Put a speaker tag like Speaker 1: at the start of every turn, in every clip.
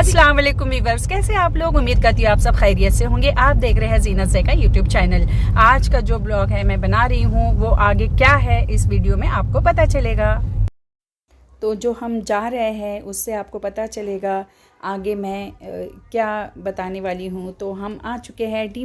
Speaker 1: अस्सलाम वालेकुम वीवर्स, कैसे आप लोग। उम्मीद करती हूँ आप सब खैरियत से होंगे। आप देख रहे हैं ज़ीनत ज़े का यूट्यूब चैनल। आज का जो ब्लॉग है मैं बना रही हूँ वो आगे क्या है इस वीडियो में आपको पता चलेगा। तो जो हम जा रहे हैं उससे आपको पता चलेगा आगे मैं क्या बताने वाली हूँ। तो हम आ चुके हैं डी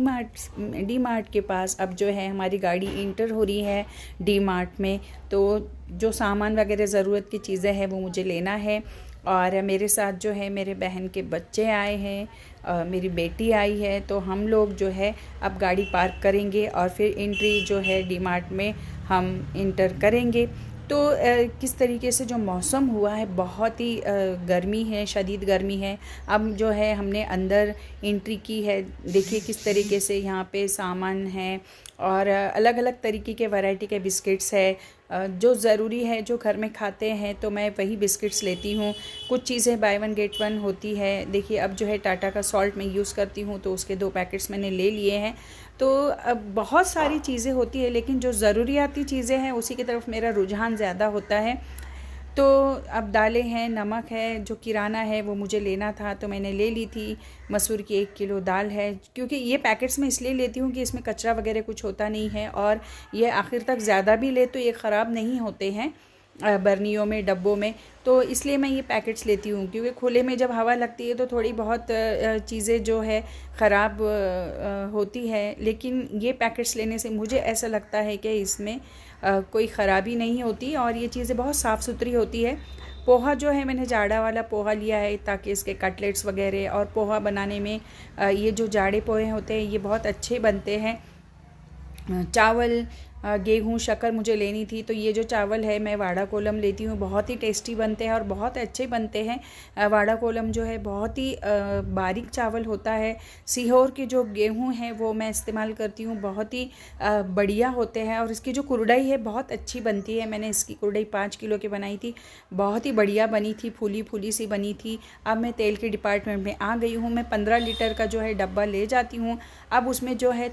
Speaker 1: मार्ट के पास। अब जो है हमारी गाड़ी इंटर हो रही है डी मार्ट में। तो जो सामान वगैरह ज़रूरत की चीज़ें हैं वो मुझे लेना है। और मेरे साथ जो है मेरे बहन के बच्चे आए हैं, मेरी बेटी आई है। तो हम लोग जो है अब गाड़ी पार्क करेंगे और फिर एंट्री जो है डी मार्ट में हम इंटर करेंगे। तो किस तरीके से जो मौसम हुआ है, बहुत ही गर्मी है, शदीद गर्मी है। अब जो है हमने अंदर एंट्री की है। देखिए किस तरीके से यहाँ पे सामान है और अलग अलग तरीके के वैरायटी के बिस्किट्स है। जो ज़रूरी है जो घर में खाते हैं तो मैं वही बिस्किट्स लेती हूँ। कुछ चीज़ें बाय वन गेट वन होती है। देखिए अब जो है टाटा का सॉल्ट मैं यूज़ करती हूँ तो उसके 2 पैकेट्स मैंने ले लिए हैं। तो अब बहुत सारी चीज़ें होती है लेकिन जो ज़रूरियाती चीज़ें हैं उसी की तरफ मेरा रुझान ज़्यादा होता है। तो अब दालें हैं, नमक है, जो किराना है वो मुझे लेना था तो मैंने ले ली थी। मसूर की 1 किलो दाल है, क्योंकि ये पैकेट्स में इसलिए लेती हूँ कि इसमें कचरा वगैरह कुछ होता नहीं है और ये आखिर तक ज़्यादा भी ले तो ये ख़राब नहीं होते हैं बर्नियों में, डब्बों में। तो इसलिए मैं ये पैकेट्स लेती हूँ, क्योंकि खुले में जब हवा लगती है तो थोड़ी बहुत चीज़ें जो है ख़राब होती है। लेकिन ये पैकेट्स लेने से मुझे ऐसा लगता है कि इसमें कोई ख़राबी नहीं होती और ये चीज़ें बहुत साफ़ सुथरी होती है। पोहा जो है मैंने जाड़ा वाला पोहा लिया है ताकि इसके कटलेट्स वगैरह और पोहा बनाने में ये जो जाड़े पोहे होते हैं ये बहुत अच्छे बनते हैं। चावल, गेहूँ, शक्कर मुझे लेनी थी। तो ये जो चावल है मैं वाड़ा कोलम लेती हूँ, बहुत ही टेस्टी बनते हैं और बहुत अच्छे बनते हैं। वाड़ा कोलम जो है बहुत ही बारीक चावल होता है। सीहोर के जो गेहूँ हैं वो मैं इस्तेमाल करती हूँ, बहुत ही बढ़िया होते हैं और इसकी जो कुरडई है बहुत अच्छी बनती है। मैंने इसकी कुरडई 5 किलो की बनाई थी, बहुत ही बढ़िया बनी थी, फूली फूली सी बनी थी। अब मैं तेल के डिपार्टमेंट में आ गई हूँ। मैं 15 लीटर का जो है डब्बा ले जाती हूँ। अब उसमें जो है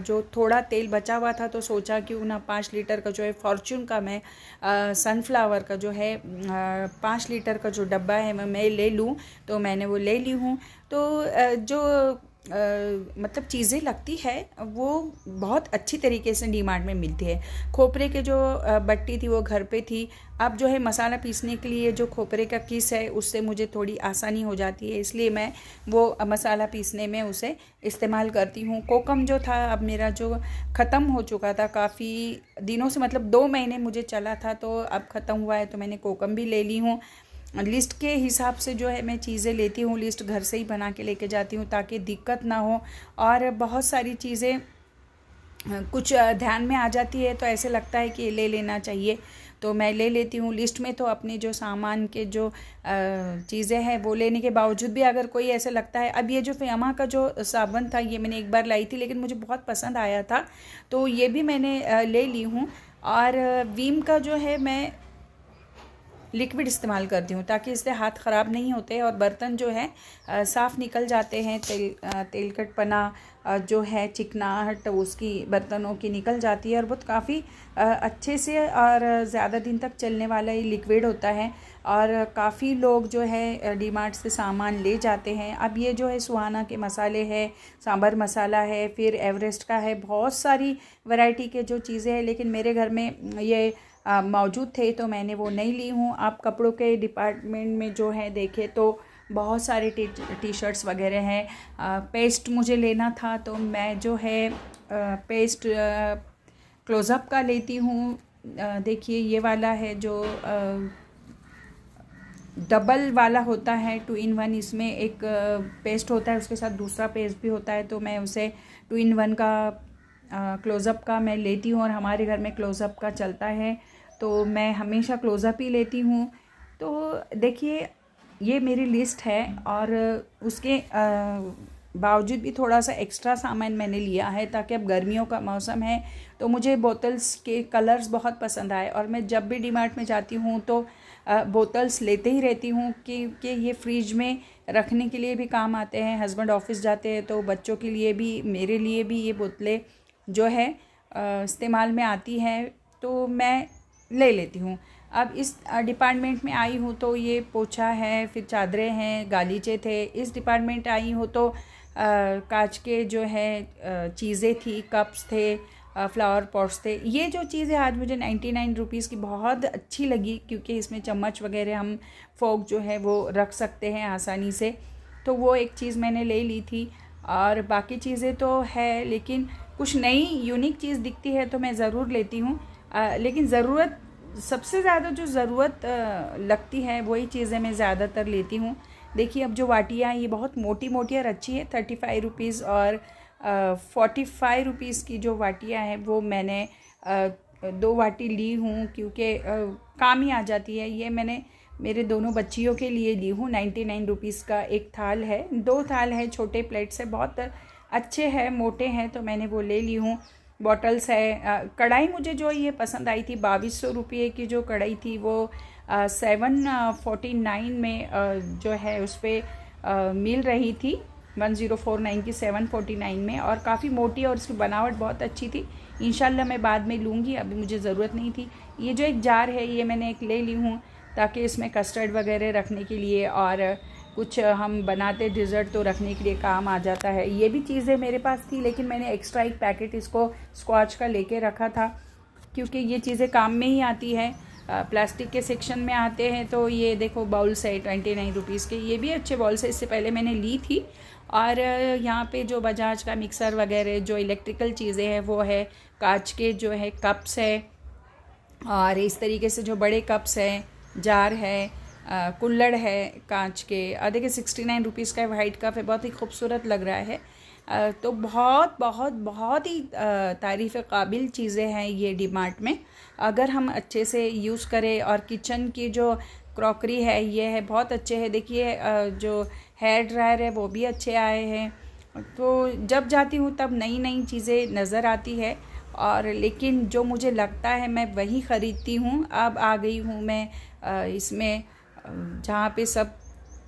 Speaker 1: जो थोड़ा तेल बचा हुआ था तो सोचा क्यों ना 5 लीटर का जो है फॉर्च्यून का मैं सनफ्लावर का जो है 5 लीटर का जो डब्बा है मैं ले लूँ। तो मैंने वो ले ली हूँ। तो जो मतलब चीज़ें लगती है वो बहुत अच्छी तरीके से डी मार्ट में मिलती है। खोपरे के जो बट्टी थी वो घर पे थी। अब जो है मसाला पीसने के लिए जो खोपरे का किस है उससे मुझे थोड़ी आसानी हो जाती है, इसलिए मैं वो मसाला पीसने में उसे इस्तेमाल करती हूँ। कोकम जो था अब मेरा जो ख़त्म हो चुका था काफ़ी दिनों से, मतलब 2 महीने मुझे चला था तो अब ख़त्म हुआ है तो मैंने कोकम भी ले ली हूँ। लिस्ट के हिसाब से जो है मैं चीज़ें लेती हूँ, लिस्ट घर से ही बना के लेके जाती हूँ ताकि दिक्कत ना हो। और बहुत सारी चीज़ें कुछ ध्यान में आ जाती है तो ऐसे लगता है कि ले लेना चाहिए तो मैं ले लेती हूँ। लिस्ट में तो अपने जो सामान के जो चीज़ें हैं वो लेने के बावजूद भी अगर कोई ऐसे लगता है, अब ये जो फियामा का जो साबुन था ये मैंने एक बार लाई थी लेकिन मुझे बहुत पसंद आया था तो ये भी मैंने ले ली हूँ। और वीम का जो है मैं लिक्विड इस्तेमाल करती हूँ ताकि इससे हाथ ख़राब नहीं होते और बर्तन जो है साफ़ निकल जाते हैं। तेलकटपना जो है, चिकनाहट उसकी बर्तनों की निकल जाती है और बहुत काफ़ी अच्छे से और ज़्यादा दिन तक चलने वाला ये लिक्विड होता है। और काफ़ी लोग जो है डी मार्ट से सामान ले जाते हैं। अब ये जो है सुहाना के मसाले है, सांभर मसाला है, फिर एवरेस्ट का है, बहुत सारी वैरायटी के जो चीज़ें हैं लेकिन मेरे घर में ये मौजूद थे तो मैंने वो नहीं ली हूँ। आप कपड़ों के डिपार्टमेंट में जो है देखें तो बहुत सारे टी शर्ट्स वगैरह हैं। पेस्ट मुझे लेना था तो मैं जो है पेस्ट क्लोज़अप का लेती हूँ। देखिए ये वाला है जो डबल वाला होता है, 2 in 1। इसमें एक पेस्ट होता है उसके साथ दूसरा पेस्ट भी होता है तो मैं उसे 2 in 1 का क्लोज़अप का मैं लेती हूँ और हमारे घर में क्लोज़अप का चलता है तो मैं हमेशा क्लोज़अप ही लेती हूँ। तो देखिए ये मेरी लिस्ट है और उसके बावजूद भी थोड़ा सा एक्स्ट्रा सामान मैंने लिया है ताकि अब गर्मियों का मौसम है तो मुझे बोतल्स के कलर्स बहुत पसंद आए और मैं जब भी डी मार्ट में जाती हूँ तो बोतल्स लेते ही रहती हूँ कि ये फ्रिज में रखने के लिए भी काम आते हैं। हस्बैंड ऑफिस जाते हैं तो बच्चों के लिए भी, मेरे लिए भी ये बोतलें जो है इस्तेमाल में आती हैं तो मैं ले लेती हूँ। अब इस डिपार्टमेंट में आई हूँ तो ये पोछा है, फिर चादरें हैं, गालीचे थे। इस डिपार्टमेंट आई हूँ तो कांच के जो है चीज़ें थी, कप्स थे, फ्लावर पॉट्स थे। ये जो चीज़ें आज मुझे 99 रुपीज़ की बहुत अच्छी लगी, क्योंकि इसमें चम्मच वगैरह हम फोक जो है वो रख सकते हैं आसानी से। तो वो एक चीज़ मैंने ले ली थी। और बाकी चीज़ें तो है, लेकिन कुछ नई यूनिक चीज़ दिखती है तो मैं ज़रूर लेती हूँ। लेकिन ज़रूरत, सबसे ज़्यादा जो ज़रूरत लगती है वही चीज़ें मैं ज़्यादातर लेती हूँ। देखिए अब जो वाटियाँ, ये बहुत मोटी मोटी और अच्छी है। 35 रुपीज़ और 45 रुपीज़ की जो वाटियाँ हैं वो मैंने 2 वाटी ली हूँ, क्योंकि काम ही आ जाती है। ये मैंने मेरे दोनों बच्चियों के लिए ली हूँ। 99 रुपीज़ का एक थाल है, 2 थाल है, छोटे प्लेट्स है, बहुत अच्छे हैं, मोटे हैं, तो मैंने वो ले ली हूँ। बॉटल्स है। कढ़ाई मुझे जो ये पसंद आई थी, 2200 रुपये की जो कढ़ाई थी वो 749 में जो है उस पर मिल रही थी। 1049 की 749 में, और काफ़ी मोटी और उसकी बनावट बहुत अच्छी थी। इंशाल्लाह मैं बाद में लूँगी, अभी मुझे ज़रूरत नहीं थी। ये जो एक जार है ये मैंने एक ले ली हूँ, ताकि इसमें कस्टर्ड वगैरह रखने के लिए और कुछ हम बनाते डिज़र्ट तो रखने के लिए काम आ जाता है। ये भी चीज़ें मेरे पास थी, लेकिन मैंने एक्स्ट्रा एक पैकेट इसको स्क्वाच का लेके रखा था, क्योंकि ये चीज़ें काम में ही आती है। प्लास्टिक के सेक्शन में आते हैं। तो ये देखो बाउल्स है 29 रुपीज़ के, ये भी अच्छे बाउल्स है, इससे पहले मैंने ली थी। और यहाँ पे जो बजाज का मिक्सर वगैरह जो इलेक्ट्रिकल चीज़ें हैं वो है, कांच के जो है कप्स है, और इस तरीके से जो बड़े कप्स हैं, जार है, कुल्हड़ है कांच के। देखिए 69 रुपीज़ का वाइट कप है, बहुत ही खूबसूरत लग रहा है। तो बहुत बहुत बहुत ही तारीफ़ काबिल चीज़ें हैं ये डीमार्ट में, अगर हम अच्छे से यूज़ करें। और किचन की जो क्रॉकरी है ये है, बहुत अच्छे है। देखिए जो हेयर ड्रायर है वो भी अच्छे आए हैं। तो जब जाती हूँ तब नई नई चीज़ें नज़र आती है, और लेकिन जो मुझे लगता है मैं वही ख़रीदती हूँ। अब आ गई हूँ मैं इसमें जहाँ पे सब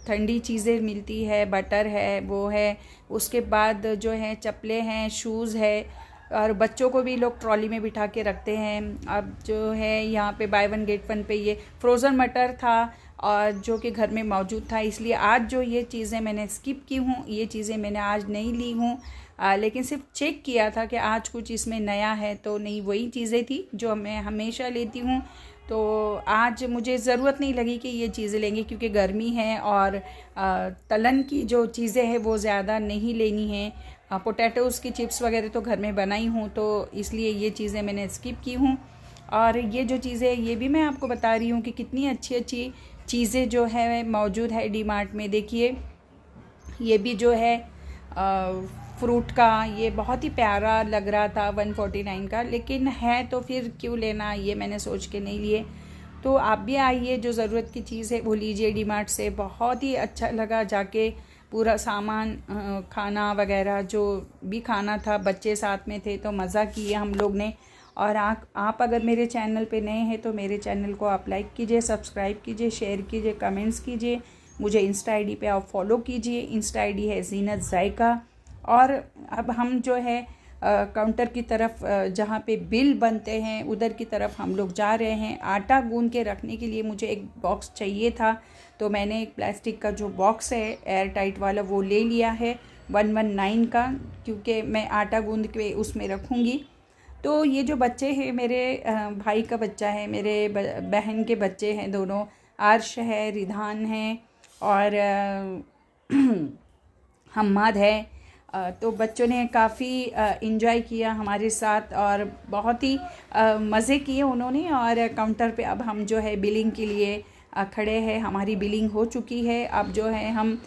Speaker 1: ठंडी चीज़ें मिलती है, बटर है, वो है, उसके बाद जो है चप्पलें हैं, शूज़ है, और बच्चों को भी लोग ट्रॉली में बिठा के रखते हैं। अब जो है यहाँ पे बाय वन गेट वन पे ये फ्रोज़न मटर था, और जो कि घर में मौजूद था, इसलिए आज जो ये चीज़ें मैंने स्किप की हूँ, ये चीज़ें मैंने आज नहीं ली हूँ। लेकिन सिर्फ चेक किया था कि आज कुछ इसमें नया है, तो नहीं, वही चीज़ें थी जो मैं हमेशा लेती हूँ। तो आज मुझे ज़रूरत नहीं लगी कि ये चीज़ें लेंगे, क्योंकि गर्मी है और तलन की जो चीज़ें हैं वो ज़्यादा नहीं लेनी है। पोटैटोज़ की चिप्स वगैरह तो घर में बनाई हूँ, तो इसलिए ये चीज़ें मैंने स्किप की हूँ। और ये जो चीज़ें, ये भी मैं आपको बता रही हूँ कि कितनी अच्छी अच्छी चीज़ें जो है मौजूद है डीमार्ट में। देखिए ये भी जो है फ्रूट का, ये बहुत ही प्यारा लग रहा था 149 का, लेकिन है तो फिर क्यों लेना, ये मैंने सोच के नहीं लिए। तो आप भी आइए, जो ज़रूरत की चीज़ है वो लीजिए डीमार्ट से। बहुत ही अच्छा लगा जाके, पूरा सामान, खाना वगैरह जो भी खाना था, बच्चे साथ में थे तो मज़ा किया हम लोग ने। और आप अगर मेरे चैनल पे नए हैं तो मेरे चैनल को आप लाइक कीजिए, सब्सक्राइब कीजिए, शेयर कीजिए, कमेंट्स कीजिए। मुझे इंस्टा आईडी पे आप फॉलो कीजिए, इंस्टा आईडी है ज़ीनत ज़ायका। और अब हम जो है काउंटर की तरफ, जहाँ पे बिल बनते हैं उधर की तरफ हम लोग जा रहे हैं। आटा गूंद के रखने के लिए मुझे एक बॉक्स चाहिए था, तो मैंने एक प्लास्टिक का जो बॉक्स है एयर टाइट वाला वो ले लिया है 119 का, क्योंकि मैं आटा गूंद के उसमें रखूँगी। तो ये जो बच्चे हैं, मेरे भाई का बच्चा है, मेरे बहन के बच्चे हैं दोनों, आर्श है, रिधान है और हम्माद है। तो बच्चों ने काफ़ी इंजॉय किया हमारे साथ और बहुत ही मज़े किए उन्होंने। और काउंटर पे अब हम जो है बिलिंग के लिए खड़े हैं। हमारी बिलिंग हो चुकी है। अब जो है हम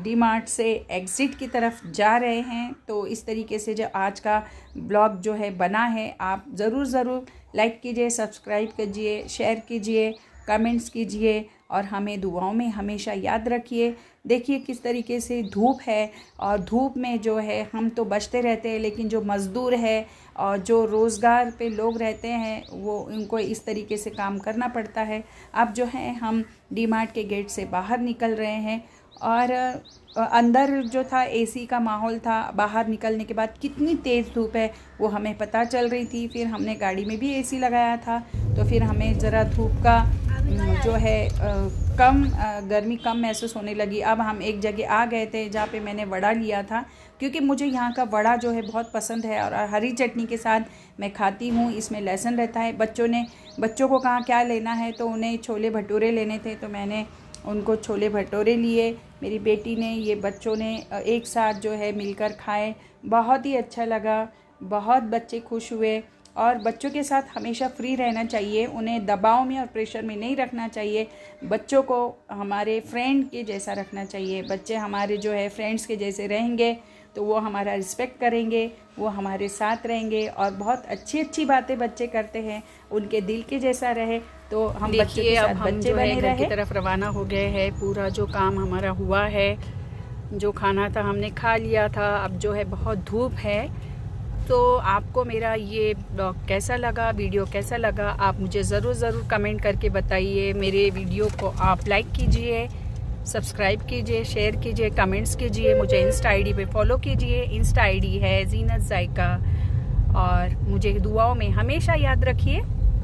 Speaker 1: डीमार्ट से एग्ज़िट की तरफ जा रहे हैं। तो इस तरीके से जो आज का ब्लॉग जो है बना है, आप ज़रूर लाइक कीजिए, सब्सक्राइब कीजिए, शेयर कीजिए, कमेंट्स कीजिए और हमें दुआओं में हमेशा याद रखिए। देखिए किस तरीके से धूप है, और धूप में जो है हम तो बचते रहते हैं, लेकिन जो मज़दूर है और जो रोज़गार पे लोग रहते हैं वो उनको इस तरीके से काम करना पड़ता है। अब जो है हम डीमार्ट के गेट से बाहर निकल रहे हैं और अंदर जो था एसी का माहौल था, बाहर निकलने के बाद कितनी तेज़ धूप है वो हमें पता चल रही थी। फिर हमने गाड़ी में भी एसी लगाया था, तो फिर हमें ज़रा धूप का जो है गर्मी कम महसूस होने लगी। अब हम एक जगह आ गए थे जहाँ पे मैंने वड़ा लिया था, क्योंकि मुझे यहाँ का वड़ा जो है बहुत पसंद है और हरी चटनी के साथ मैं खाती हूँ। इसमें लहसुन रहता है। बच्चों को कहाँ क्या लेना है, तो उन्हें छोले भटूरे लेने थे, तो मैंने उनको छोले भटूरे लिए। मेरी बेटी ने, ये बच्चों ने एक साथ जो है मिलकर खाए, बहुत ही अच्छा लगा, बहुत बच्चे खुश हुए। और बच्चों के साथ हमेशा फ्री रहना चाहिए, उन्हें दबाव में और प्रेशर में नहीं रखना चाहिए। बच्चों को हमारे फ्रेंड के जैसा रखना चाहिए। बच्चे हमारे जो है फ्रेंड्स के जैसे रहेंगे तो वो हमारा रिस्पेक्ट करेंगे, वो हमारे साथ रहेंगे और बहुत अच्छी अच्छी बातें बच्चे करते हैं। उनके दिल के जैसा रहे तो हम बच्चों के साथ बच्चे बने रहे। घर की तरफ रवाना हो गए हैं। पूरा जो काम हमारा हुआ है, जो खाना था हमने खा लिया था। अब जो है बहुत धूप है। तो आपको मेरा ये ब्लॉग कैसा लगा, वीडियो कैसा लगा, आप मुझे ज़रूर कमेंट करके बताइए। मेरे वीडियो को आप लाइक कीजिए, सब्सक्राइब कीजिए, शेयर कीजिए, कमेंट्स कीजिए। मुझे इंस्टा आईडी पे फॉलो कीजिए। इंस्टा आईडी है ज़ीनत ज़ायका। और मुझे दुआओं में हमेशा याद रखिए।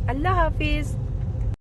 Speaker 1: अल्लाह हाफिज़।